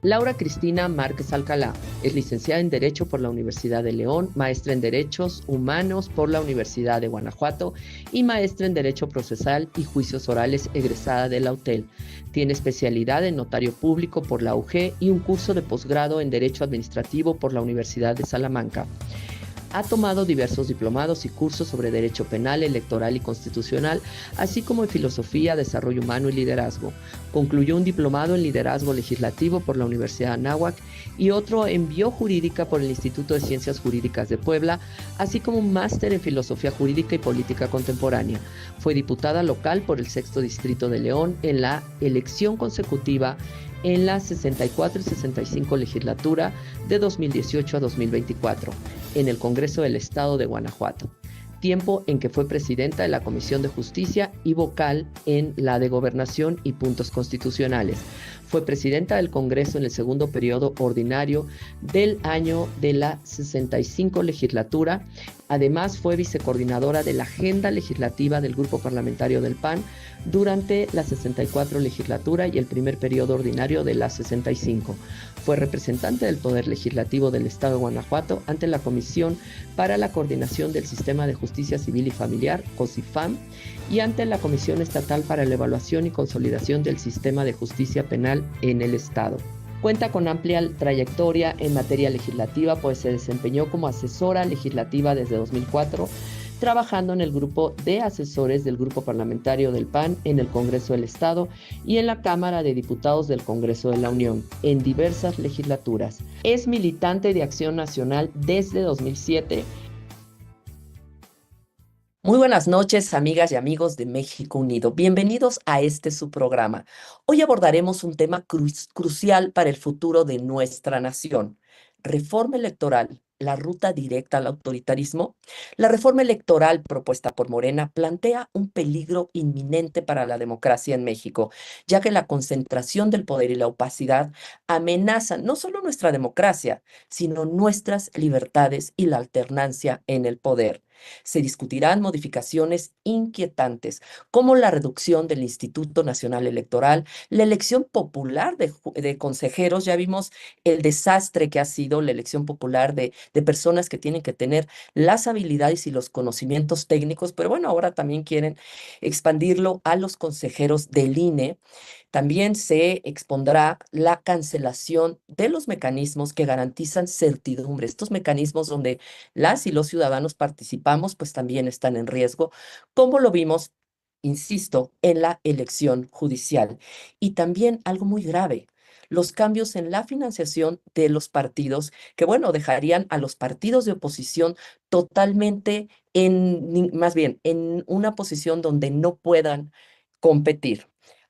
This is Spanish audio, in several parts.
Laura Cristina Márquez Alcalá es licenciada en Derecho por la Universidad de León, maestra en Derechos Humanos por la Universidad de Guanajuato y maestra en Derecho Procesal y Juicios Orales egresada de la UTEL. Tiene especialidad en Notario Público por la UG y un curso de posgrado en Derecho Administrativo por la Universidad de Salamanca. Ha tomado diversos diplomados y cursos sobre Derecho Penal, Electoral y Constitucional, así como en Filosofía, Desarrollo Humano y Liderazgo. Concluyó un diplomado en Liderazgo Legislativo por la Universidad Anáhuac y otro en Biojurídica por el Instituto de Ciencias Jurídicas de Puebla, así como un máster en Filosofía Jurídica y Política Contemporánea. Fue diputada local por el 6º Distrito de León en la elección consecutiva en la 64 y 65 legislatura de 2018 a 2024 en el Congreso del Estado de Guanajuato, tiempo en que fue presidenta de la Comisión de Justicia y vocal en la de Gobernación y Puntos Constitucionales. Fue presidenta del Congreso en el segundo periodo ordinario del año de la 65 legislatura. Además, fue vicecoordinadora de la agenda legislativa del Grupo Parlamentario del PAN durante la 64 legislatura y el primer periodo ordinario de la 65. Fue representante del Poder Legislativo del Estado de Guanajuato ante la Comisión para la Coordinación del Sistema de Justicia Civil y Familiar, COSIFAM, y ante la Comisión Estatal para la Evaluación y Consolidación del Sistema de Justicia Penal en el Estado. Cuenta con amplia trayectoria en materia legislativa, pues se desempeñó como asesora legislativa desde 2004, trabajando en el grupo de asesores del Grupo Parlamentario del PAN en el Congreso del Estado y en la Cámara de Diputados del Congreso de la Unión, en diversas legislaturas. Es militante de Acción Nacional desde 2007. Muy buenas noches, amigas y amigos de México Unido. Bienvenidos a su programa. Hoy abordaremos un tema crucial para el futuro de nuestra nación: reforma electoral, la ruta directa al autoritarismo. La reforma electoral propuesta por Morena plantea un peligro inminente para la democracia en México, ya que la concentración del poder y la opacidad amenazan no solo nuestra democracia, sino nuestras libertades y la alternancia en el poder. Se discutirán modificaciones inquietantes, como la reducción del Instituto Nacional Electoral, la elección popular de consejeros. Ya vimos el desastre que ha sido la elección popular de personas que tienen que tener las habilidades y los conocimientos técnicos, pero bueno, ahora también quieren expandirlo a los consejeros del INE. También se expondrá la cancelación de los mecanismos que garantizan certidumbre. Estos mecanismos donde las y los ciudadanos participamos, pues también están en riesgo, como lo vimos, insisto, en la elección judicial. Y también algo muy grave: los cambios en la financiación de los partidos, que bueno, dejarían a los partidos de oposición totalmente más bien, en una posición donde no puedan competir.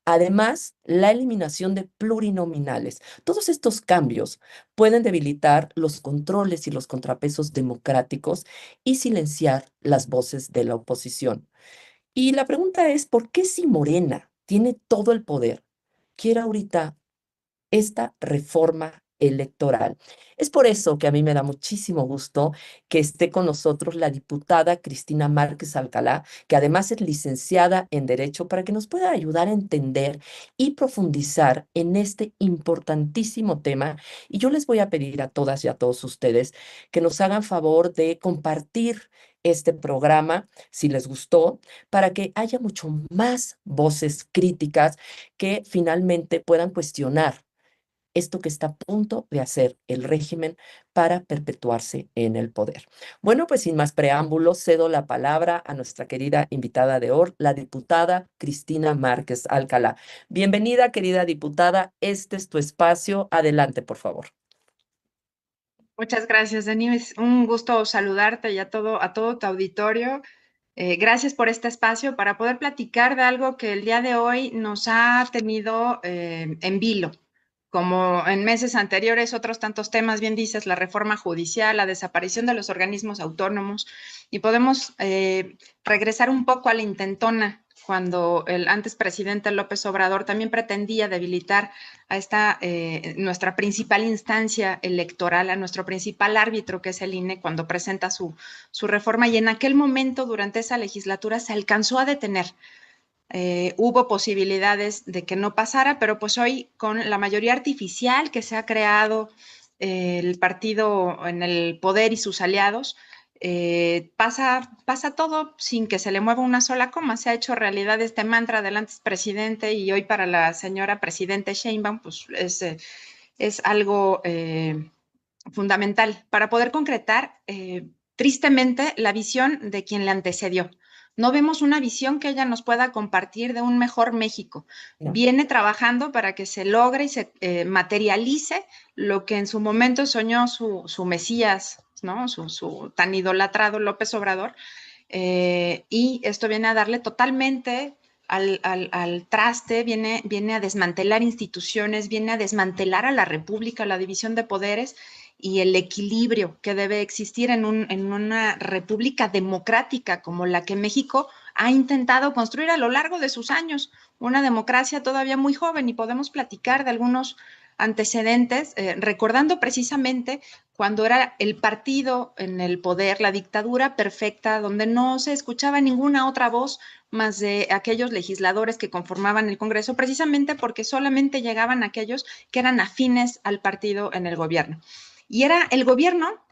Además, la eliminación de plurinominales. Todos estos cambios pueden debilitar los controles y los contrapesos democráticos y silenciar las voces de la oposición. Y la pregunta es, ¿por qué, si Morena tiene todo el poder, quiere ahorita esta reforma electoral? Es por eso que a mí me da muchísimo gusto que esté con nosotros la diputada Cristina Márquez Alcalá, que además es licenciada en Derecho, para que nos pueda ayudar a entender y profundizar en este importantísimo tema. Y yo les voy a pedir a todas y a todos ustedes que nos hagan favor de compartir este programa, si les gustó, para que haya mucho más voces críticas que finalmente puedan cuestionar esto que está a punto de hacer el régimen para perpetuarse en el poder. Bueno, pues sin más preámbulos, cedo la palabra a nuestra querida invitada de hoy, la diputada Cristina Márquez Alcalá. Bienvenida, querida diputada. Este es tu espacio. Adelante, por favor. Muchas gracias, Denise. Un gusto saludarte y a todo tu auditorio. Gracias por este espacio para poder platicar de algo que el día de hoy nos ha tenido en vilo. Como en meses anteriores, otros tantos temas, bien dices, la reforma judicial, la desaparición de los organismos autónomos, y podemos regresar un poco a la intentona, cuando el antes presidente López Obrador también pretendía debilitar a nuestra principal instancia electoral, a nuestro principal árbitro, que es el INE, cuando presenta su reforma, y en aquel momento, durante esa legislatura, se alcanzó a detener. hubo posibilidades de que no pasara, pero pues hoy con la mayoría artificial que se ha creado el partido en el poder y sus aliados, pasa todo sin que se le mueva una sola coma. Se ha hecho realidad este mantra del antes presidente y hoy para la señora presidente Sheinbaum, pues es algo fundamental para poder concretar tristemente la visión de quien le antecedió. No vemos una visión que ella nos pueda compartir de un mejor México. No. Viene trabajando para que se logre y se materialice lo que en su momento soñó su Mesías, ¿no? Su tan idolatrado López Obrador. Y esto viene a darle totalmente al traste, viene a desmantelar instituciones, viene a desmantelar a la República, la división de poderes y el equilibrio que debe existir en una república democrática como la que México ha intentado construir a lo largo de sus años, una democracia todavía muy joven y podemos platicar de algunos antecedentes, recordando precisamente cuando era el partido en el poder, la dictadura perfecta, donde no se escuchaba ninguna otra voz más de aquellos legisladores que conformaban el Congreso, precisamente porque solamente llegaban aquellos que eran afines al partido en el gobierno. Y era el gobierno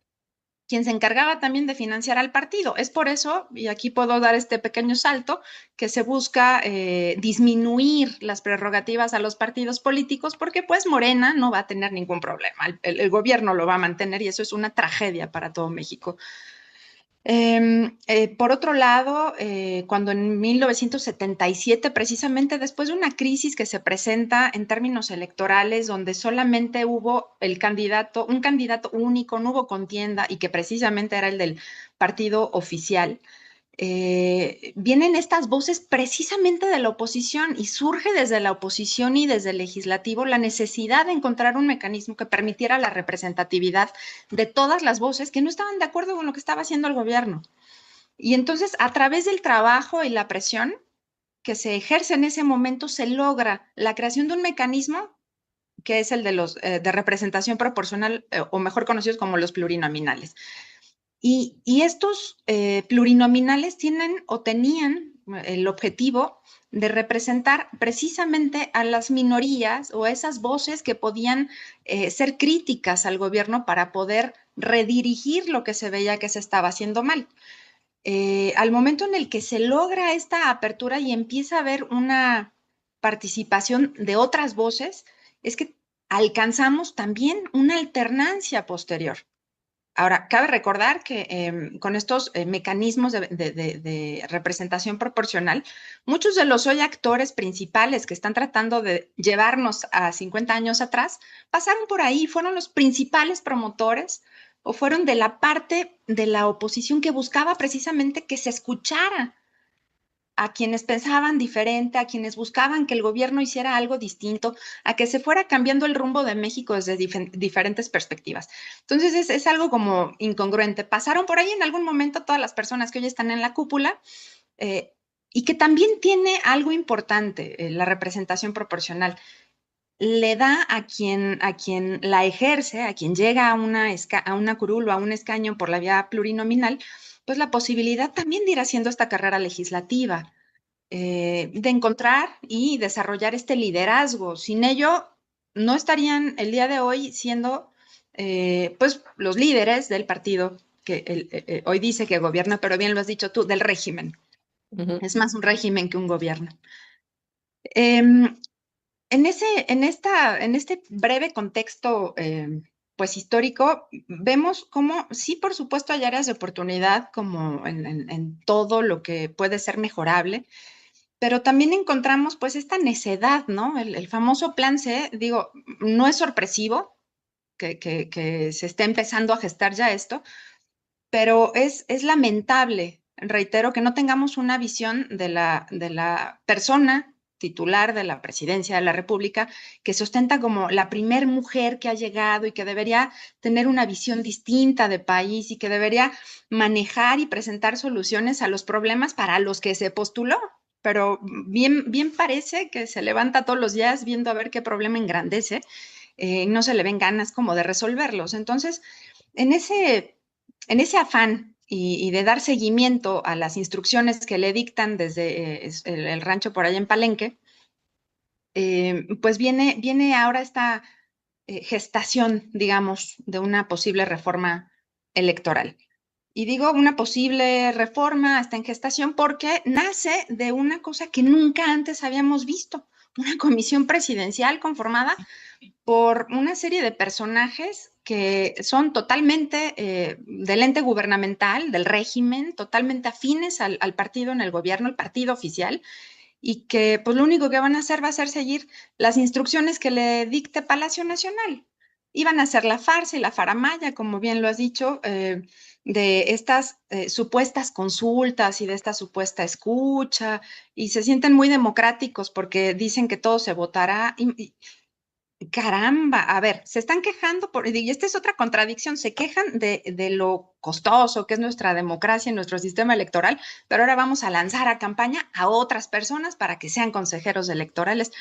quien se encargaba también de financiar al partido. Es por eso, y aquí puedo dar este pequeño salto, que se busca disminuir las prerrogativas a los partidos políticos, porque pues Morena no va a tener ningún problema, el gobierno lo va a mantener y eso es una tragedia para todo México. Por otro lado, cuando en 1977, precisamente después de una crisis que se presenta en términos electorales, donde solamente hubo un candidato único, no hubo contienda y que precisamente era el del partido oficial, vienen estas voces precisamente de la oposición y surge desde la oposición y desde el legislativo la necesidad de encontrar un mecanismo que permitiera la representatividad de todas las voces que no estaban de acuerdo con lo que estaba haciendo el gobierno. Y entonces, a través del trabajo y la presión que se ejerce en ese momento, se logra la creación de un mecanismo que es el de los de representación proporcional, o mejor conocidos como los plurinominales. Y estos plurinominales tienen o tenían el objetivo de representar precisamente a las minorías o a esas voces que podían ser críticas al gobierno para poder redirigir lo que se veía que se estaba haciendo mal. Al momento en el que se logra esta apertura y empieza a haber una participación de otras voces, es que alcanzamos también una alternancia posterior. Ahora, cabe recordar que con estos mecanismos de representación proporcional, muchos de los hoy actores principales que están tratando de llevarnos a 50 años atrás, pasaron por ahí, fueron los principales promotores o fueron de la parte de la oposición que buscaba precisamente que se escuchara a quienes pensaban diferente, a quienes buscaban que el gobierno hiciera algo distinto, a que se fuera cambiando el rumbo de México desde diferentes perspectivas. Entonces es algo como incongruente. Pasaron por ahí en algún momento todas las personas que hoy están en la cúpula eh, y que también tiene algo importante, la representación proporcional. Le da a quien la ejerce, a quien llega a una curul o a un escaño por la vía plurinominal, pues la posibilidad también de ir haciendo esta carrera legislativa, de encontrar y desarrollar este liderazgo. Sin ello, no estarían el día de hoy siendo pues los líderes del partido que hoy dice que gobierna, pero bien lo has dicho tú, del régimen. Ujú. Es más un régimen que un gobierno. En este breve contexto pues histórico, vemos cómo sí, por supuesto, hay áreas de oportunidad como en todo lo que puede ser mejorable, pero también encontramos pues esta necedad, ¿no? El famoso plan C, digo, no es sorpresivo que se esté empezando a gestar ya esto, pero es lamentable, reitero, que no tengamos una visión de la persona titular de la presidencia de la República, que se ostenta como la primer mujer que ha llegado y que debería tener una visión distinta de país y que debería manejar y presentar soluciones a los problemas para los que se postuló. Pero bien parece que se levanta todos los días viendo a ver qué problema engrandece, no se le ven ganas como de resolverlos. Entonces, en ese en ese afán y de dar seguimiento a las instrucciones que le dictan desde el rancho por allá en Palenque, pues viene ahora esta gestación, digamos, de una posible reforma electoral. Y digo una posible reforma está en gestación porque nace de una cosa que nunca antes habíamos visto, una comisión presidencial conformada por una serie de personajes que son totalmente del ente gubernamental, del régimen, totalmente afines al partido en el gobierno, el partido oficial, y que pues lo único que van a hacer va a ser seguir las instrucciones que le dicte Palacio Nacional. Iban a hacer la farsa y la faramaya, como bien lo has dicho, de estas supuestas consultas y de esta supuesta escucha, y se sienten muy democráticos porque dicen que todo se votará. Caramba, a ver, se están quejando, y esta es otra contradicción, se quejan de lo costoso que es nuestra democracia y nuestro sistema electoral, pero ahora vamos a lanzar a campaña a otras personas para que sean consejeros electorales.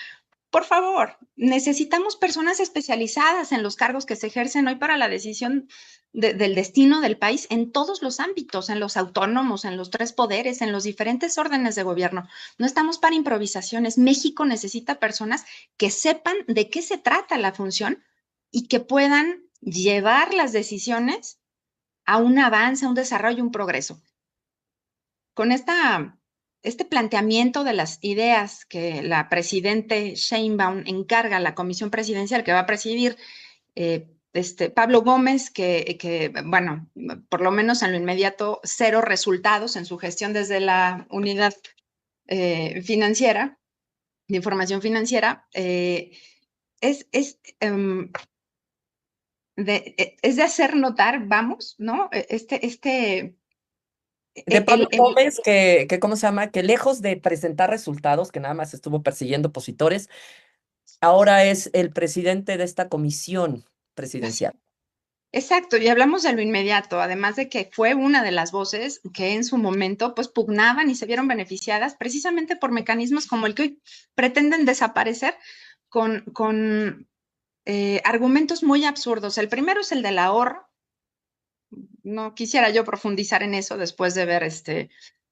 Por favor, necesitamos personas especializadas en los cargos que se ejercen hoy para la decisión del destino del país en todos los ámbitos, en los autónomos, en los tres poderes, en los diferentes órdenes de gobierno. No estamos para improvisaciones. México necesita personas que sepan de qué se trata la función y que puedan llevar las decisiones a un avance, a un desarrollo, un progreso. Con este planteamiento de las ideas que la presidente Sheinbaum encarga a la comisión presidencial que va a presidir Pablo Gómez, bueno, por lo menos en lo inmediato, cero resultados en su gestión desde la unidad financiera, de información financiera, es de hacer notar, vamos, ¿no? De Pablo El, Gómez, ¿cómo se llama? Que lejos de presentar resultados, que nada más estuvo persiguiendo opositores, ahora es el presidente de esta comisión presidencial. Exacto, y hablamos de lo inmediato, además de que fue una de las voces que en su momento pues pugnaban y se vieron beneficiadas precisamente por mecanismos como el que hoy pretenden desaparecer con argumentos muy absurdos. El primero es el del ahorro. No quisiera yo profundizar en eso después de ver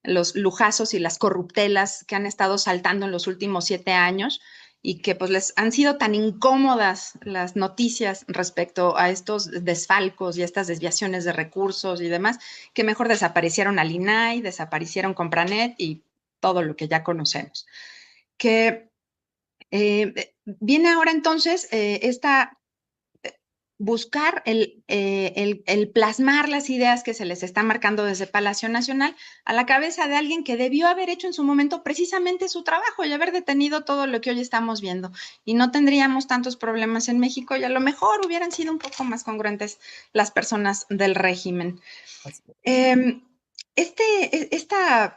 los lujazos y las corruptelas que han estado saltando en los últimos 7 años y que pues les han sido tan incómodas las noticias respecto a estos desfalcos y estas desviaciones de recursos y demás, que mejor desaparecieron al INAI, desaparecieron Compranet y todo lo que ya conocemos. Que viene ahora entonces esta buscar el plasmar las ideas que se les está marcando desde Palacio Nacional a la cabeza de alguien que debió haber hecho en su momento precisamente su trabajo y haber detenido todo lo que hoy estamos viendo. Y no tendríamos tantos problemas en México y a lo mejor hubieran sido un poco más congruentes las personas del régimen. Eh, estas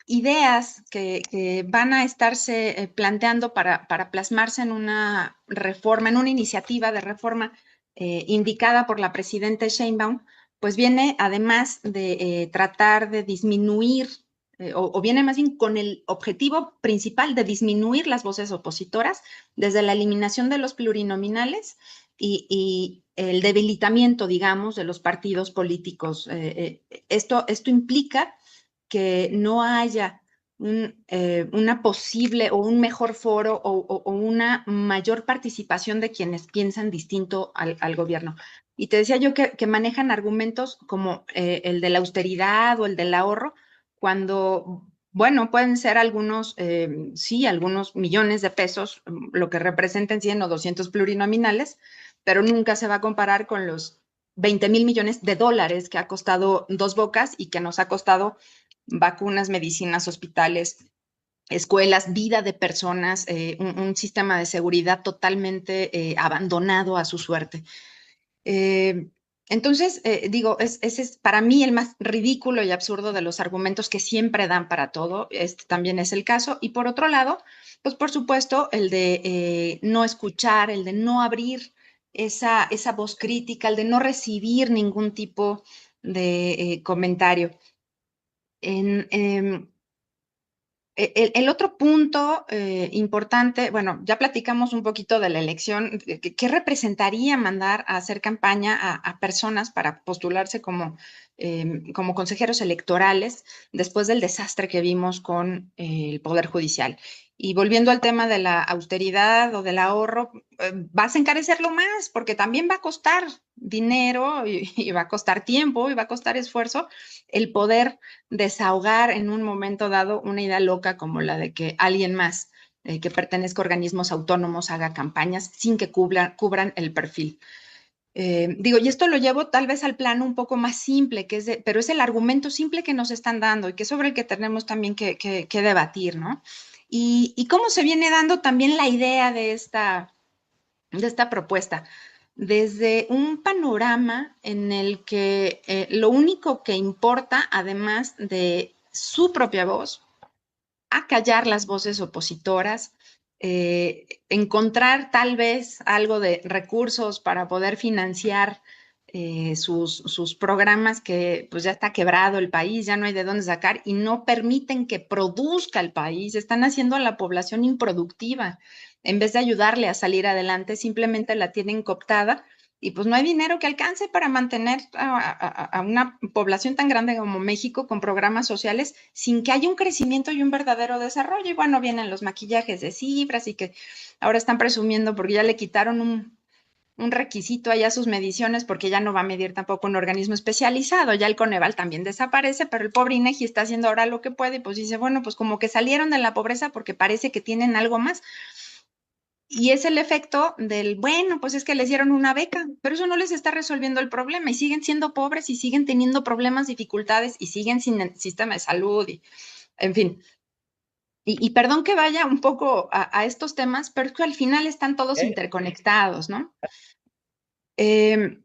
ideas que van a estarse planteando para plasmarse en una reforma, en una iniciativa de reforma indicada por la presidenta Sheinbaum, pues viene además de tratar de disminuir, o viene más bien con el objetivo principal de disminuir las voces opositoras desde la eliminación de los plurinominales y el debilitamiento, digamos, de los partidos políticos. Esto implica que no haya una posible o un mejor foro o una mayor participación de quienes piensan distinto al gobierno. Y te decía yo que manejan argumentos como el de la austeridad o el del ahorro, cuando, bueno, pueden ser algunos, sí, algunos millones de pesos, lo que representen 100 o 200 plurinominales, pero nunca se va a comparar con los 20,000 millones de dólares que ha costado Dos Bocas y que nos ha costado vacunas, medicinas, hospitales, escuelas, vida de personas, un sistema de seguridad totalmente abandonado a su suerte. Eh, entonces, digo, ese es para mí el más ridículo y absurdo de los argumentos que siempre dan para todo. Este también es el caso. Y por otro lado, pues por supuesto, el de no escuchar, el de no abrir esa voz crítica, el de no recibir ningún tipo de comentario. En, El otro punto importante, bueno, ya platicamos un poquito de la elección. ¿Qué representaría mandar a hacer campaña a personas para postularse como consejeros electorales después del desastre que vimos con el Poder Judicial? Y volviendo al tema de la austeridad o del ahorro, vas a encarecerlo más porque también va a costar dinero y va a costar tiempo y va a costar esfuerzo el poder desahogar en un momento dado una idea loca como la de que alguien más que pertenezca a organismos autónomos haga campañas sin que cubran el perfil. Digo, y esto lo llevo tal vez al plano un poco más simple, pero es el argumento simple que nos están dando y que es sobre el que tenemos también que debatir, ¿no? Y cómo se viene dando también la idea de esta propuesta, desde un panorama en el que lo único que importa, además de su propia voz, acallar las voces opositoras, encontrar tal vez algo de recursos para poder financiar sus programas que pues ya está quebrado el país, ya no hay de dónde sacar y no permiten que produzca el país, están haciendo a la población improductiva. En vez de ayudarle a salir adelante, simplemente la tienen cooptada y pues no hay dinero que alcance para mantener a una población tan grande como México con programas sociales sin que haya un crecimiento y un verdadero desarrollo. Y bueno, vienen los maquillajes de cifras y que ahora están presumiendo porque ya le quitaron un requisito allá a sus mediciones porque ya no va a medir tampoco un organismo especializado, ya el Coneval también desaparece, pero el pobre INEGI está haciendo ahora lo que puede y pues dice, bueno, pues como que salieron de la pobreza porque parece que tienen algo más. Y es el efecto del, bueno, pues es que les dieron una beca, pero eso no les está resolviendo el problema y siguen siendo pobres y siguen teniendo problemas, dificultades y siguen sin el sistema de salud y, en fin. Y perdón que vaya un poco a estos temas, pero es que al final están todos ¿Eh? interconectados, ¿no? Eh,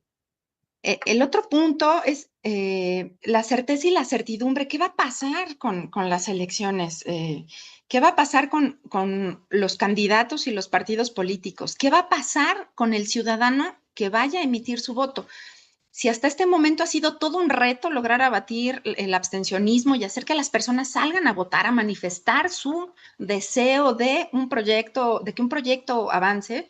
el otro punto es la certeza y la certidumbre. ¿Qué va a pasar con las elecciones? ¿Qué va a pasar con los candidatos y los partidos políticos? ¿Qué va a pasar con el ciudadano que vaya a emitir su voto? Si hasta este momento ha sido todo un reto lograr abatir el abstencionismo y hacer que las personas salgan a votar, a manifestar su deseo de un proyecto, de que un proyecto avance,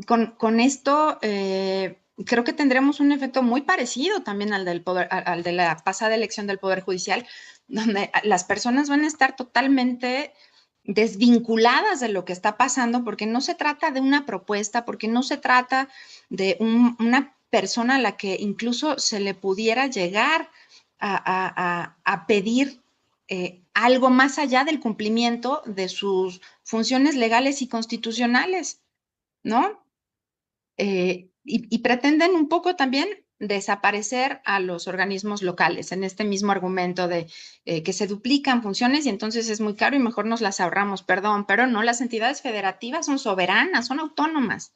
con esto creo que tendremos un efecto muy parecido también al de la pasada elección del Poder Judicial, donde las personas van a estar totalmente desvinculadas de lo que está pasando, porque no se trata de una propuesta, porque no se trata de una persona a la que incluso se le pudiera llegar a pedir algo más allá del cumplimiento de sus funciones legales y constitucionales, ¿no? Y pretenden un poco también desaparecer a los organismos locales en este mismo argumento de que se duplican funciones y entonces es muy caro y mejor nos las ahorramos, perdón, pero no, las entidades federativas son soberanas, son autónomas,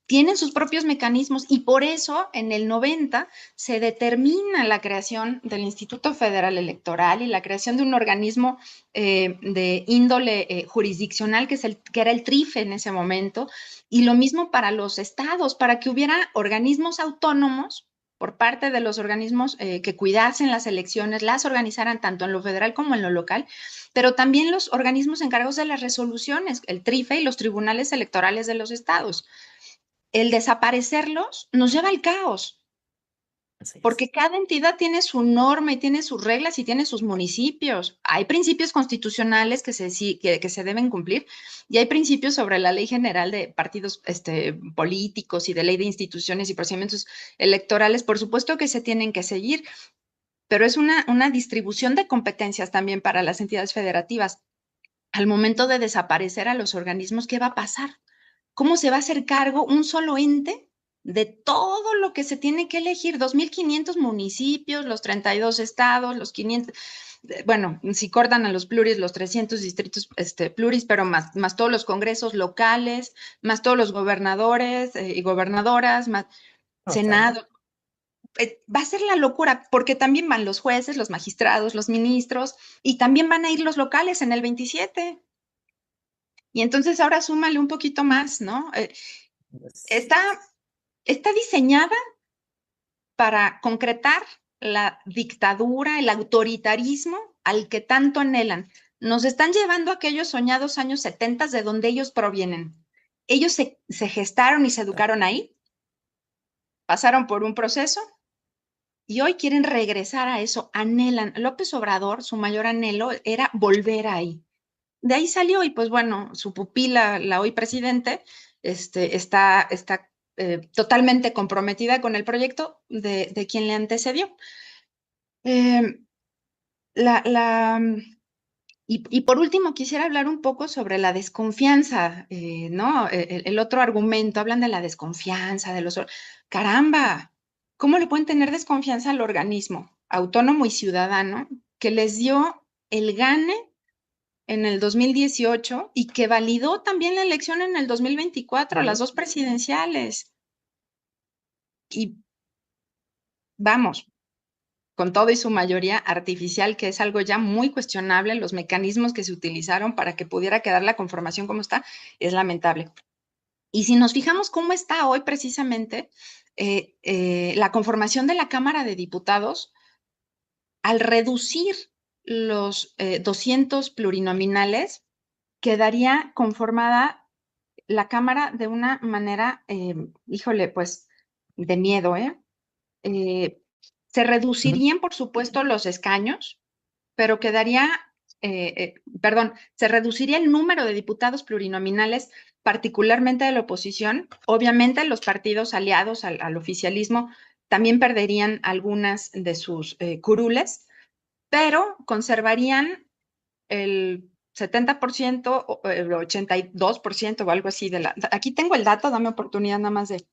tienen sus propios mecanismos y por eso en el 90 se determina la creación del Instituto Federal Electoral y la creación de un organismo de índole jurisdiccional que era el TRIFE en ese momento, y lo mismo para los estados, para que hubiera organismos autónomos por parte de los organismos que cuidasen las elecciones, las organizaran tanto en lo federal como en lo local, pero también los organismos encargados de las resoluciones, el TRIFE y los tribunales electorales de los estados. El desaparecerlos nos lleva al caos, Así es. porque cada entidad tiene su norma y tiene sus reglas y tiene sus municipios. Hay principios constitucionales que se deben cumplir y hay principios sobre la ley general de partidos políticos y de ley de instituciones y procedimientos electorales, por supuesto que se tienen que seguir, pero es una distribución de competencias también para las entidades federativas. Al momento de desaparecer a los organismos, ¿qué va a pasar? ¿Cómo se va a hacer cargo un solo ente de todo lo que se tiene que elegir? 2.500 municipios, los 32 estados, los 500, bueno, si cortan a los pluris, los 300 distritos pluris, pero más todos los congresos locales, más todos los gobernadores y gobernadoras, más No, está bien. Senado. Va a ser la locura, porque también van los jueces, los magistrados, los ministros, y también van a ir los locales en el 27. Y entonces ahora súmale un poquito más, ¿no? Pues, Está, está diseñada para concretar la dictadura, el autoritarismo al que tanto anhelan. Nos están llevando a aquellos soñados años 70 de donde ellos provienen. Ellos se gestaron y se educaron ahí, pasaron por un proceso y hoy quieren regresar a eso, anhelan. López Obrador, su mayor anhelo era volver ahí. De ahí salió y pues bueno, su pupila, la hoy presidente, está totalmente comprometida con el proyecto de quien le antecedió. Eh, la, la, y por último, quisiera hablar un poco sobre la desconfianza, ¿no? El otro argumento, hablan de la desconfianza, de los... Caramba, ¿cómo le pueden tener desconfianza al organismo autónomo y ciudadano que les dio el gane en el 2018 y que validó también la elección en el 2024, las Ujú. dos presidenciales? Y vamos, con todo y su mayoría artificial, que es algo ya muy cuestionable, los mecanismos que se utilizaron para que pudiera quedar la conformación como está, es lamentable. Y si nos fijamos cómo está hoy precisamente la conformación de la Cámara de Diputados, al reducir los 200 plurinominales, quedaría conformada la Cámara de una manera, híjole, pues de miedo, ¿eh? Eh, Se Ujú. reducirían, por supuesto, los escaños, pero quedaría, perdón, se reduciría el número de diputados plurinominales, particularmente de la oposición. Obviamente, los partidos aliados al oficialismo también perderían algunas de sus curules, pero conservarían el 70% o el 82% o algo así de la... Aquí tengo el dato, dame oportunidad nada más de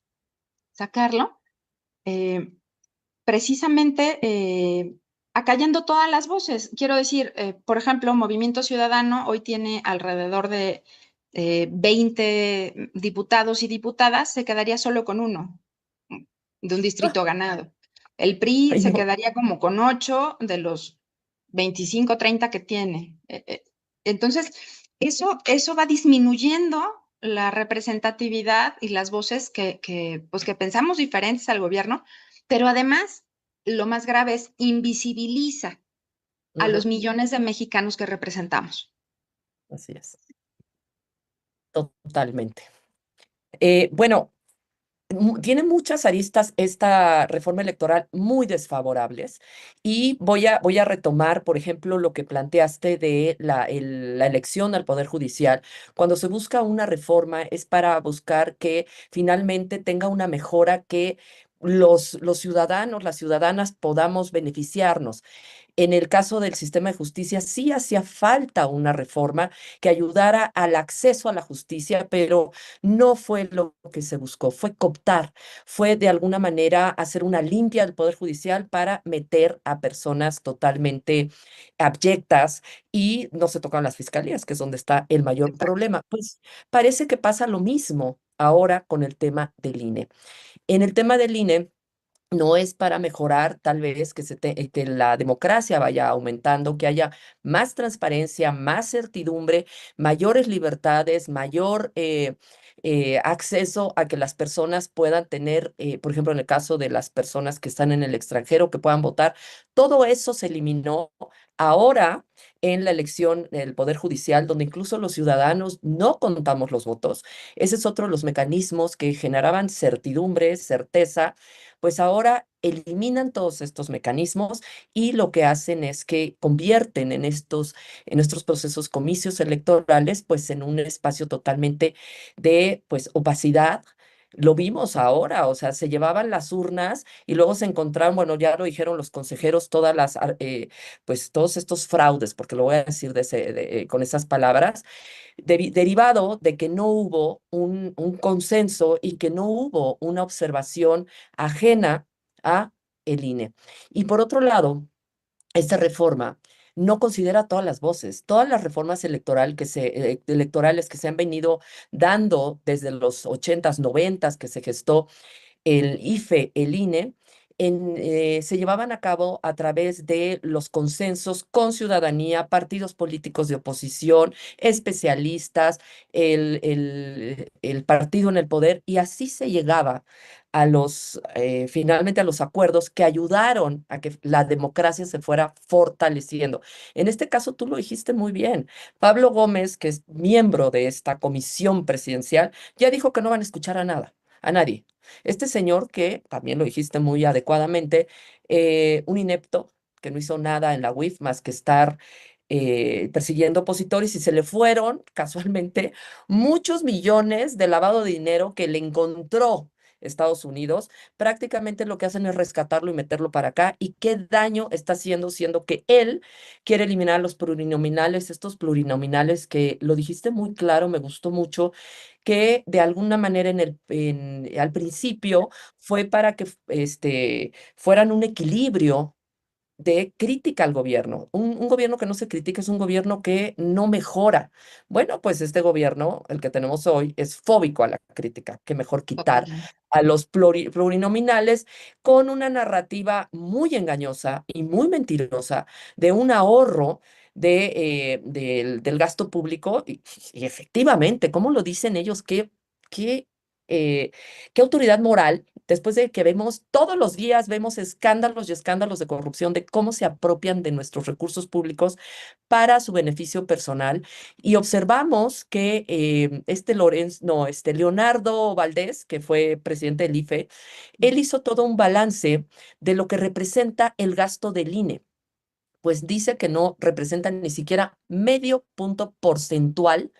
sacarlo. Eh, Precisamente acallando todas las voces. Quiero decir, por ejemplo, Movimiento Ciudadano hoy tiene alrededor de 20 diputados y diputadas, se quedaría solo con uno de un Ah, distrito ganado. El PRI ay, se no. quedaría como con 8 de los 25, 30 que tiene. Entonces, eso va disminuyendo la representatividad y las voces pues que pensamos diferentes al gobierno, pero además, lo más grave es invisibiliza a los Ujú. millones de mexicanos que representamos. Así es, totalmente. Bueno, tiene muchas aristas esta reforma electoral muy desfavorables y voy a retomar, por ejemplo, lo que planteaste de la elección al Poder Judicial. Cuando se busca una reforma es para buscar que finalmente tenga una mejora que los ciudadanos, las ciudadanas podamos beneficiarnos. En el caso del sistema de justicia, sí hacía falta una reforma que ayudara al acceso a la justicia, pero no fue lo que se buscó, fue cooptar, fue de alguna manera hacer una limpia del Poder Judicial para meter a personas totalmente abyectas y no se tocan las fiscalías, que es donde está el mayor Exacto. problema. Pues parece que pasa lo mismo ahora con el tema del INE. En el tema del INE, no es para mejorar, tal vez, que la democracia vaya aumentando, que haya más transparencia, más certidumbre, mayores libertades, mayor acceso a que las personas puedan tener, por ejemplo, en el caso de las personas que están en el extranjero, que puedan votar. Todo eso se eliminó ahora en la elección del Poder Judicial, donde incluso los ciudadanos no contamos los votos. Ese es otro de los mecanismos que generaban certidumbre, certeza, pues ahora eliminan todos estos mecanismos y lo que hacen es que convierten en estos procesos comicios electorales, pues en un espacio totalmente de, pues, opacidad. Lo vimos ahora, o sea, se llevaban las urnas y luego se encontraron, bueno, ya lo dijeron los consejeros, pues todos estos fraudes, porque lo voy a decir con esas palabras, derivado de que no hubo un consenso y que no hubo una observación ajena a el INE. Y por otro lado, esta reforma no considera todas las voces, todas las reformas electorales que se han venido dando desde los 80s, 90s, que se gestó el IFE, el INE, se llevaban a cabo a través de los consensos con ciudadanía, partidos políticos de oposición, especialistas, el partido en el poder, y así se llegaba finalmente a los acuerdos que ayudaron a que la democracia se fuera fortaleciendo. En este caso, tú lo dijiste muy bien. Pablo Gómez, que es miembro de esta comisión presidencial, ya dijo que no van a escuchar a nada, a nadie. Este señor que, también lo dijiste muy adecuadamente, un inepto que no hizo nada en la UIF más que estar persiguiendo opositores y se le fueron casualmente muchos millones de lavado de dinero que le encontró Estados Unidos. Prácticamente lo que hacen es rescatarlo y meterlo para acá. ¿Y qué daño está haciendo, siendo que él quiere eliminar los plurinominales, estos plurinominales que lo dijiste muy claro, me gustó mucho, que de alguna manera al principio fue para que fueran un equilibrio de crítica al gobierno. Un gobierno que no se critica es un gobierno que no mejora. Bueno, pues este gobierno, el que tenemos hoy, es fóbico a la crítica, que mejor quitar Totalmente. a los plurinominales con una narrativa muy engañosa y muy mentirosa de un ahorro del gasto público. Y efectivamente, ¿cómo lo dicen ellos? Qué, eh, qué autoridad moral después de que vemos todos los días, vemos escándalos y escándalos de corrupción, de cómo se apropian de nuestros recursos públicos para su beneficio personal. Y observamos que este Leonardo Valdés, que fue presidente del IFE, él hizo todo un balance de lo que representa el gasto del INE. Pues dice que no representa ni siquiera medio punto porcentual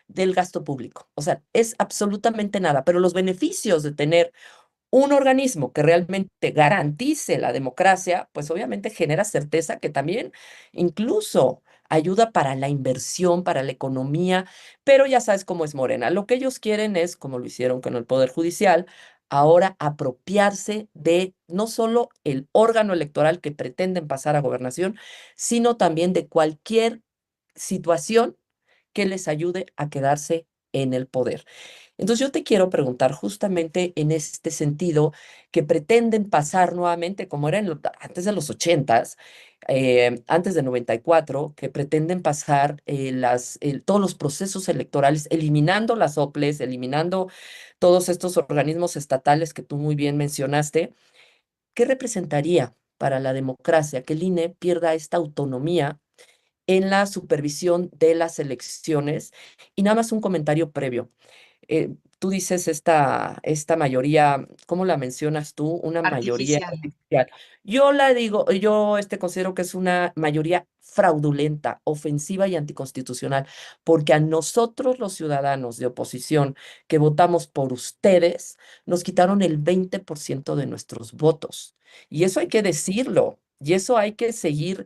del gasto público. O sea, es absolutamente nada, pero los beneficios de tener un organismo que realmente garantice la democracia, pues obviamente genera certeza que también incluso ayuda para la inversión, para la economía, pero ya sabes cómo es Morena. Lo que ellos quieren es, como lo hicieron con el Poder Judicial, ahora apropiarse de no solo el órgano electoral que pretenden pasar a gobernación, sino también de cualquier situación que les ayude a quedarse en el poder. Entonces yo te quiero preguntar justamente en este sentido, que pretenden pasar nuevamente, como era antes de los ochentas, antes de 94, que pretenden pasar todos los procesos electorales, eliminando las OPLES, eliminando todos estos organismos estatales que tú muy bien mencionaste. ¿Qué representaría para la democracia que el INE pierda esta autonomía en la supervisión de las elecciones? Y nada más un comentario previo. Tú dices esta mayoría, ¿cómo la mencionas tú? Una mayoría Artificial. artificial. Yo considero que es una mayoría fraudulenta, ofensiva y anticonstitucional, porque a nosotros los ciudadanos de oposición que votamos por ustedes, nos quitaron el 20% de nuestros votos. Y eso hay que decirlo. Y eso hay que seguir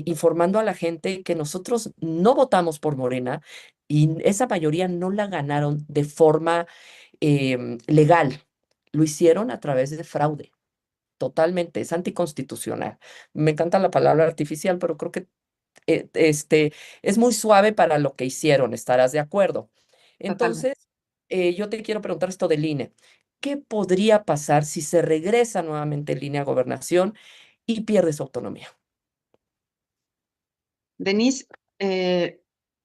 informando a la gente que nosotros no votamos por Morena, y esa mayoría no la ganaron de forma legal, lo hicieron a través de fraude, totalmente, es anticonstitucional. Me encanta la palabra artificial, pero creo que es muy suave para lo que hicieron, estarás de acuerdo. Totalmente. Entonces, yo te quiero preguntar esto del INE. ¿Qué podría pasar si se regresa nuevamente el INE a gobernación y pierde su autonomía? Denise,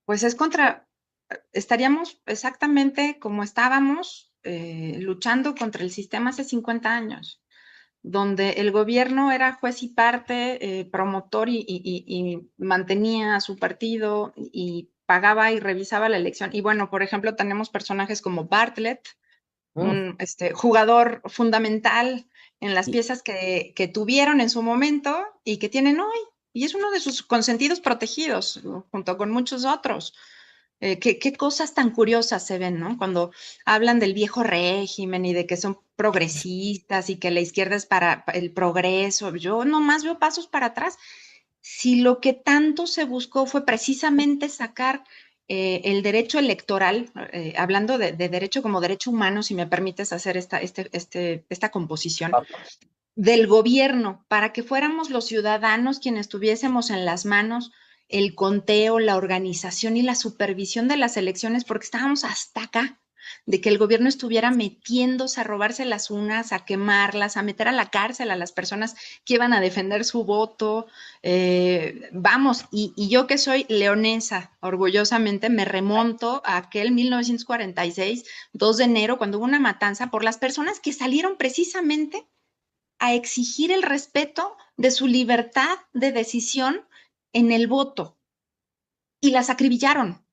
pues estaríamos exactamente como estábamos luchando contra el sistema hace 50 años, donde el gobierno era juez y parte, promotor y mantenía a su partido y pagaba y revisaba la elección. Y bueno, por ejemplo, tenemos personajes como Bartlett, Mm, un jugador fundamental en las y piezas que tuvieron en su momento y que tienen hoy. Y es uno de sus consentidos protegidos, ¿no? Junto con muchos otros. Qué cosas tan curiosas se ven, ¿no? Cuando hablan del viejo régimen y de que son progresistas y que la izquierda es para el progreso. Yo nomás veo pasos para atrás. Si lo que tanto se buscó fue precisamente sacar el derecho electoral, hablando de derecho como derecho humano, si me permites hacer esta composición, del gobierno, para que fuéramos los ciudadanos quienes tuviésemos en las manos el conteo, la organización y la supervisión de las elecciones, porque estábamos hasta acá. de que el gobierno estuviera metiéndose a robarse las urnas, a quemarlas, a meter a la cárcel a las personas que iban a defender su voto. Vamos, y yo que soy leonesa, orgullosamente me remonto a aquel 1946, 2 de enero, cuando hubo una matanza por las personas que salieron precisamente a exigir el respeto de su libertad de decisión en el voto y las acribillaron.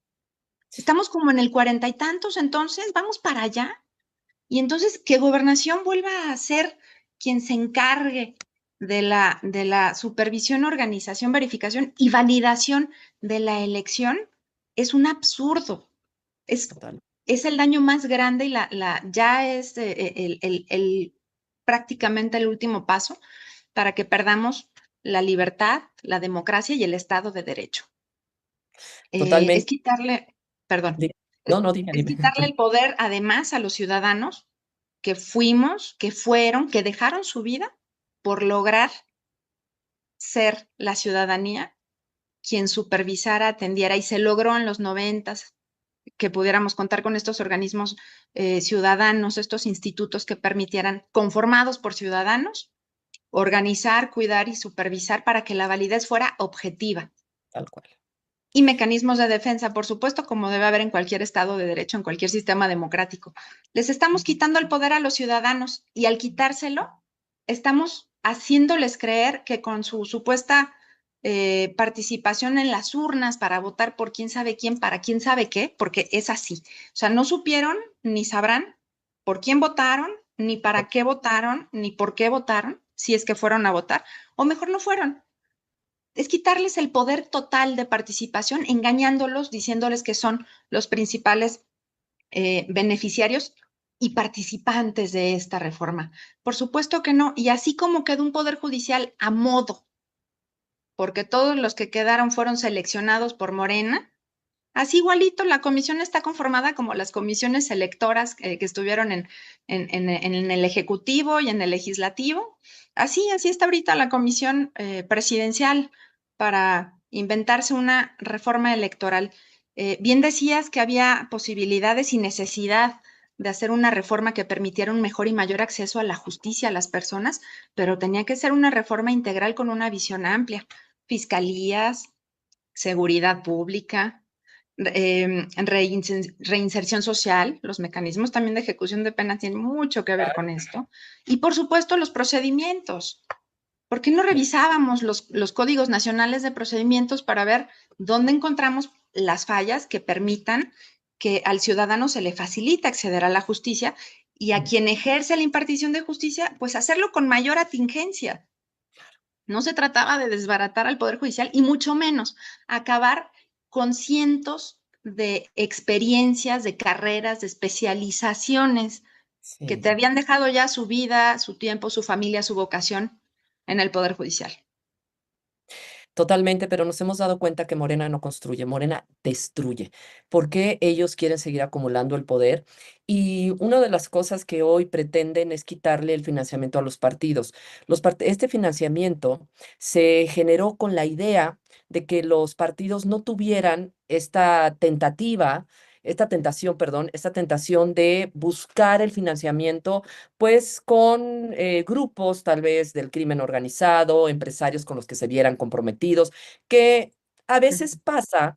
Estamos como en el 40 y tantos, entonces vamos para allá. Y entonces que Gobernación vuelva a ser quien se encargue de la supervisión, organización, verificación y validación de la elección es un absurdo. Es, Total, es el daño más grande y ya es prácticamente el último paso para que perdamos la libertad, la democracia y el Estado de Derecho. Es totalmente. quitarle, perdón, Di- No, no, dime, es dime. quitarle el poder además a los ciudadanos que fuimos, que fueron, que dejaron su vida por lograr ser la ciudadanía quien supervisara, atendiera y se logró en los 90 que pudiéramos contar con estos organismos ciudadanos, estos institutos que permitieran, conformados por ciudadanos, organizar, cuidar y supervisar para que la validez fuera objetiva. Tal cual. Y mecanismos de defensa, por supuesto, como debe haber en cualquier Estado de Derecho, en cualquier sistema democrático. Les estamos quitando el poder a los ciudadanos y al quitárselo, estamos haciéndoles creer que con su supuesta participación en las urnas para votar por quién sabe quién, para quién sabe qué, porque es así. O sea, no supieron ni sabrán por quién votaron, ni para qué votaron, ni por qué votaron, si es que fueron a votar, o mejor no fueron, es quitarles el poder total de participación, engañándolos, diciéndoles que son los principales beneficiarios y participantes de esta reforma. Por supuesto que no. Y así como quedó un poder judicial a modo, porque todos los que quedaron fueron seleccionados por Morena, así igualito la comisión está conformada como las comisiones electoras que estuvieron en el Ejecutivo y en el Legislativo. Así está ahorita la comisión presidencial para inventarse una reforma electoral. Bien decías que había posibilidades y necesidad de hacer una reforma que permitiera un mejor y mayor acceso a la justicia a las personas, pero tenía que ser una reforma integral con una visión amplia. Fiscalías, seguridad pública, reinserción social, los mecanismos también de ejecución de penas tienen mucho que ver con esto. Y por supuesto los procedimientos. ¿Por qué no revisábamos los códigos nacionales de procedimientos para ver dónde encontramos las fallas que permitan que al ciudadano se le facilite acceder a la justicia y a quien ejerce la impartición de justicia, pues hacerlo con mayor atingencia? No se trataba de desbaratar al Poder Judicial y mucho menos acabar con cientos de experiencias, de carreras, de especializaciones que te Sí. habían dejado ya su vida, su tiempo, su familia, su vocación en el Poder Judicial. Totalmente, pero nos hemos dado cuenta que Morena no construye, Morena destruye, porque ellos quieren seguir acumulando el poder. Y una de las cosas que hoy pretenden es quitarle el financiamiento a los partidos. Este financiamiento se generó con la idea de que los partidos no tuvieran esta tentación, perdón, esta tentación de buscar el financiamiento, pues con grupos tal vez del crimen organizado, empresarios con los que se vieran comprometidos, que a veces pasa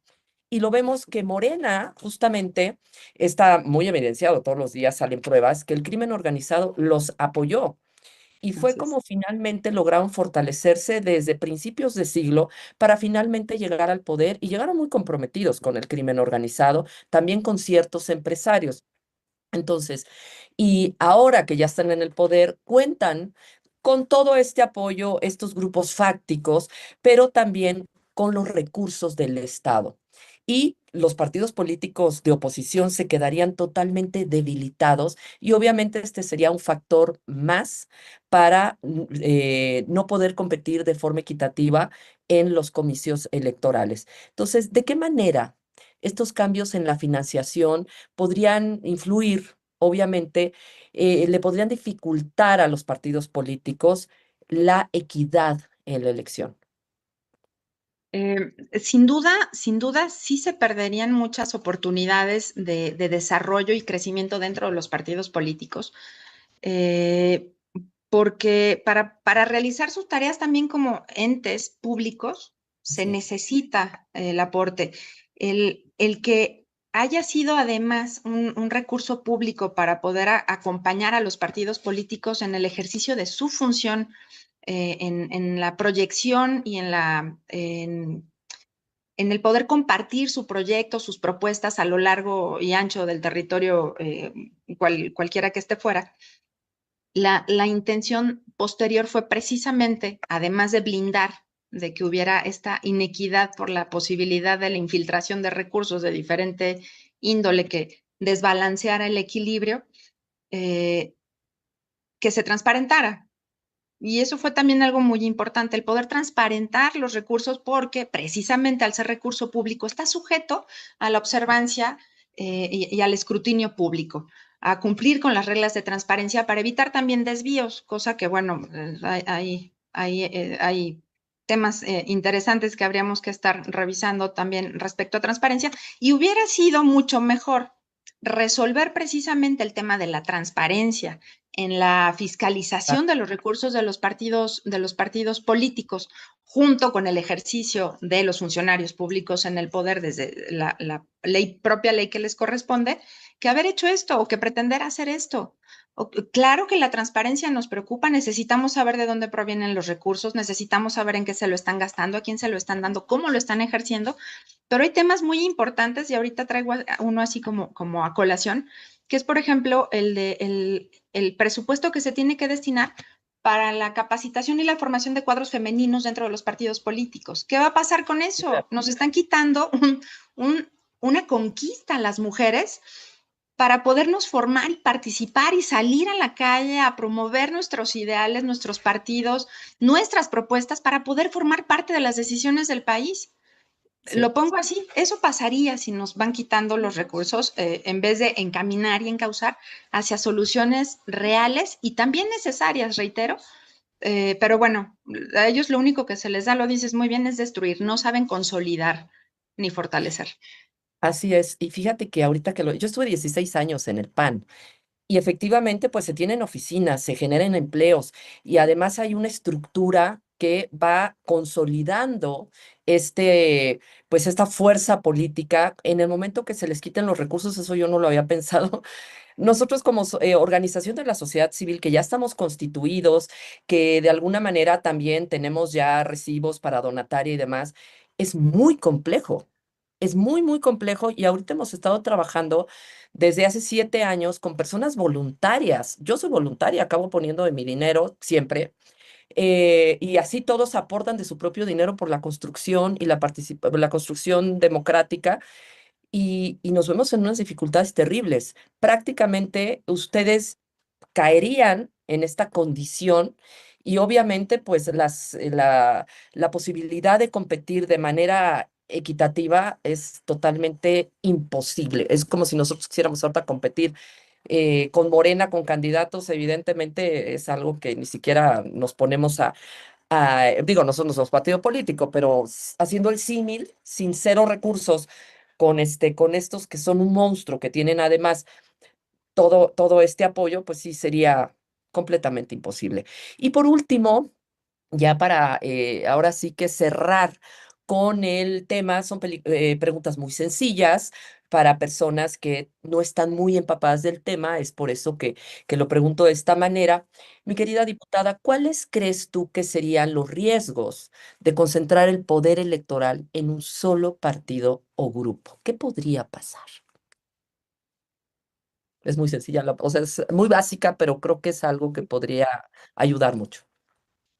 y lo vemos que Morena justamente está muy evidenciado, todos los días salen pruebas que el crimen organizado los apoyó. Y fue Así es. como finalmente lograron fortalecerse desde principios de siglo para finalmente llegar al poder y llegaron muy comprometidos con el crimen organizado, también con ciertos empresarios. Entonces, y ahora que ya están en el poder, cuentan con todo este apoyo, estos grupos fácticos, pero también con los recursos del Estado. Y los partidos políticos de oposición se quedarían totalmente debilitados y obviamente este sería un factor más para no poder competir de forma equitativa en los comicios electorales. Entonces, ¿de qué manera estos cambios en la financiación podrían influir? Obviamente, le podrían dificultar a los partidos políticos la equidad en la elección. Sin duda, sí se perderían muchas oportunidades de desarrollo y crecimiento dentro de los partidos políticos, eh, porque para realizar sus tareas también como entes públicos se Sí, necesita el aporte. El que haya sido además un recurso público para poder acompañar a los partidos políticos en el ejercicio de su función, en la proyección y en el poder compartir su proyecto, sus propuestas a lo largo y ancho del territorio, cualquiera que esté fuera. La intención posterior fue precisamente, además de blindar de que hubiera esta inequidad por la posibilidad de la infiltración de recursos de diferente índole que desbalanceara el equilibrio, eh, que se transparentara. Y eso fue también algo muy importante, el poder transparentar los recursos, porque precisamente al ser recurso público está sujeto a la observancia, y al escrutinio público, a cumplir con las reglas de transparencia para evitar también desvíos, cosa que, bueno, hay temas interesantes que habríamos que estar revisando también respecto a transparencia, y hubiera sido mucho mejor resolver precisamente el tema de la transparencia en la fiscalización de los recursos de los partidos políticos, junto con el ejercicio de los funcionarios públicos en el poder desde la propia ley que les corresponde, que haber hecho esto o que pretender hacer esto. Claro que la transparencia nos preocupa, necesitamos saber de dónde provienen los recursos, necesitamos saber en qué se lo están gastando, a quién se lo están dando, cómo lo están ejerciendo, pero hay temas muy importantes y ahorita traigo uno así como a colación, que es, por ejemplo, el presupuesto que se tiene que destinar para la capacitación y la formación de cuadros femeninos dentro de los partidos políticos. ¿Qué va a pasar con eso? Nos están quitando un, una conquista a las mujeres para podernos formar y participar y salir a la calle a promover nuestros ideales, nuestros partidos, nuestras propuestas para poder formar parte de las decisiones del país. sí. Lo pongo así, eso pasaría si nos van quitando los recursos, en vez de encaminar y encauzar hacia soluciones reales y también necesarias, reitero. Pero bueno, a ellos lo único que se les da, lo dices muy bien, es destruir, no saben consolidar ni fortalecer. Así es. Y fíjate que ahorita yo estuve 16 años en el PAN. Y efectivamente, pues se tienen oficinas, se generan empleos y además hay una estructura que va consolidando pues esta fuerza política. En el momento que se les quiten los recursos, eso yo no lo había pensado. Nosotros como organización de la sociedad civil, que ya estamos constituidos, que de alguna manera también tenemos ya recibos para donataria y demás, es muy complejo. Es muy, muy complejo y ahorita hemos estado trabajando desde hace 7 años con personas voluntarias. Yo soy voluntaria, acabo poniendo de mi dinero siempre, y así todos aportan de su propio dinero por la construcción y la construcción democrática y nos vemos en unas dificultades terribles. Prácticamente ustedes caerían en esta condición y obviamente pues la posibilidad de competir de manera equitativa es totalmente imposible. Es como si nosotros quisiéramos ahorita competir con Morena, con candidatos, evidentemente es algo que ni siquiera nos ponemos digo, nosotros no somos partido político, pero haciendo el símil, sin cero recursos, con estos que son un monstruo, que tienen además todo este apoyo, pues sí sería completamente imposible. Y por último, ya para ahora sí que cerrar con el tema, son preguntas muy sencillas para personas que no están muy empapadas del tema, es por eso que lo pregunto de esta manera. Mi querida diputada, ¿cuáles crees tú que serían los riesgos de concentrar el poder electoral en un solo partido o grupo? ¿Qué podría pasar? Es muy sencilla, o sea, es muy básica, pero creo que es algo que podría ayudar mucho.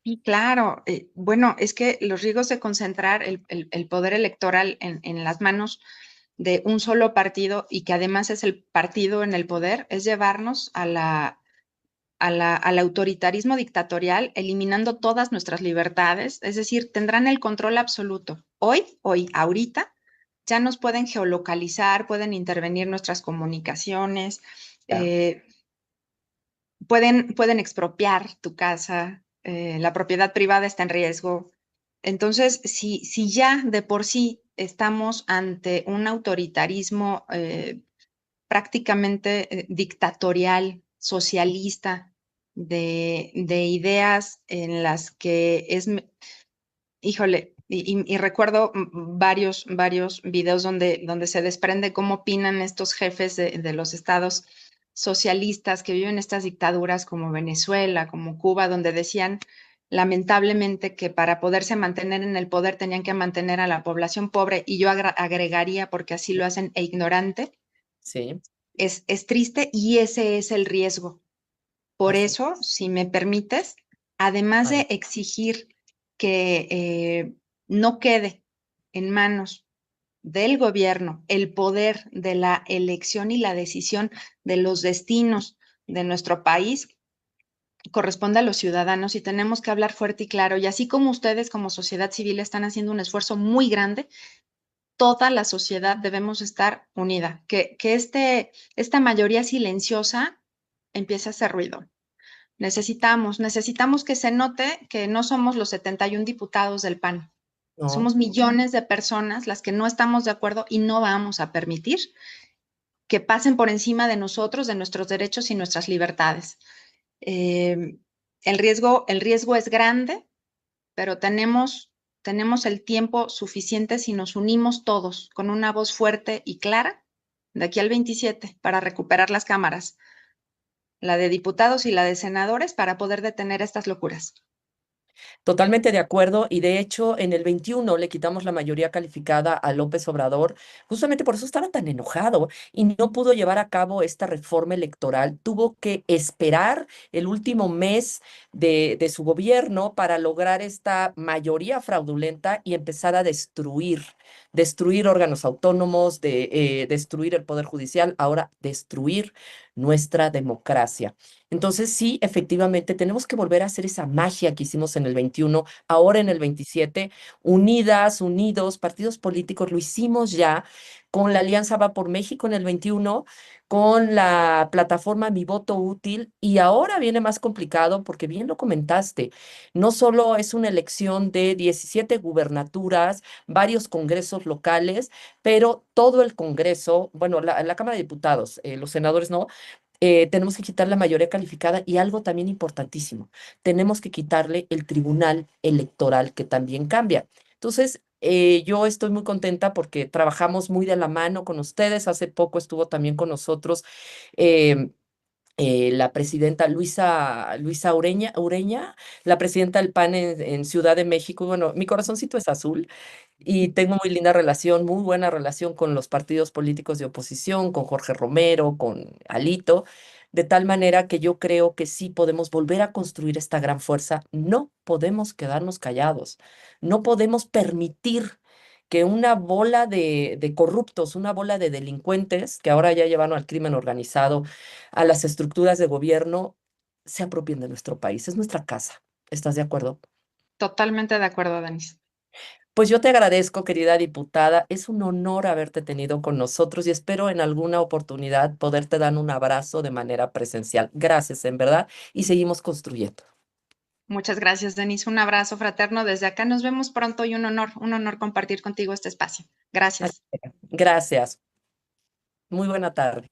Y claro, bueno, es que los riesgos de concentrar el poder electoral en las manos de un solo partido y que además es el partido en el poder, es llevarnos al autoritarismo dictatorial, eliminando todas nuestras libertades, es decir, tendrán el control absoluto. Ahorita, ya nos pueden geolocalizar, pueden intervenir nuestras comunicaciones, Ya. eh, pueden expropiar tu casa, la propiedad privada está en riesgo. Entonces, si ya de por sí estamos ante un autoritarismo prácticamente dictatorial, socialista, de ideas en las que híjole, y recuerdo varios videos donde se desprende cómo opinan estos jefes de los estados socialistas que viven estas dictaduras como Venezuela, como Cuba, donde decían lamentablemente que para poderse mantener en el poder tenían que mantener a la población pobre, y yo agregaría, porque así lo hacen, e ignorante. Sí, Es triste y ese es el riesgo. Por así. eso, si me permites, además Vale. de exigir que no quede en manos del gobierno el poder de la elección y la decisión de los destinos de nuestro país, corresponde a los ciudadanos, y tenemos que hablar fuerte y claro. Y así como ustedes como sociedad civil están haciendo un esfuerzo muy grande, toda la sociedad debemos estar unida, que esta mayoría silenciosa empiece a hacer ruido. Necesitamos que se note que no somos los 71 diputados del PAN. No, Somos millones de personas las que no estamos de acuerdo, y no vamos a permitir que pasen por encima de nosotros, de nuestros derechos y nuestras libertades. Eh, el riesgo es grande, pero tenemos el tiempo suficiente si nos unimos todos con una voz fuerte y clara de aquí al 27 para recuperar las cámaras, la de diputados y la de senadores, para poder detener estas locuras. totalmente de acuerdo. Y de hecho, en el 21 le quitamos la mayoría calificada a López Obrador. Justamente por eso estaba tan enojado y no pudo llevar a cabo esta reforma electoral. Tuvo que esperar el último mes de su gobierno para lograr esta mayoría fraudulenta y empezar a destruir órganos autónomos, destruir el Poder Judicial, ahora destruir nuestra democracia. Entonces, sí, efectivamente, tenemos que volver a hacer esa magia que hicimos en el 21, ahora en el 27, unidas, unidos, partidos políticos, lo hicimos ya con la Alianza Va por México en el 21, con la plataforma Mi Voto Útil, y ahora viene más complicado porque bien lo comentaste, no solo es una elección de 17 gubernaturas, varios congresos locales, pero todo el Congreso, bueno, la Cámara de Diputados, los senadores no, tenemos que quitar la mayoría calificada y algo también importantísimo, tenemos que quitarle el tribunal electoral que también cambia. Entonces, yo estoy muy contenta porque trabajamos muy de la mano con ustedes. Hace poco estuvo también con nosotros eh, la presidenta Luisa Ureña, la presidenta del PAN en Ciudad de México. Y bueno, mi corazoncito es azul y tengo muy linda relación, muy buena relación con los partidos políticos de oposición, con Jorge Romero, con Alito, de tal manera que yo creo que sí podemos volver a construir esta gran fuerza. No podemos quedarnos callados, no podemos permitir que una bola de corruptos, una bola de delincuentes, que ahora ya llevaron al crimen organizado, a las estructuras de gobierno, se apropien de nuestro país. Es nuestra casa. ¿Estás de acuerdo? Totalmente de acuerdo, Denis. Pues yo te agradezco, querida diputada. Es un honor haberte tenido con nosotros y espero en alguna oportunidad poderte dar un abrazo de manera presencial. Gracias, en verdad, y seguimos construyendo. Muchas gracias, Denis. Un abrazo fraterno desde acá. Nos vemos pronto, y un honor compartir contigo este espacio. Así Gracias. será. Gracias. Muy buena tarde.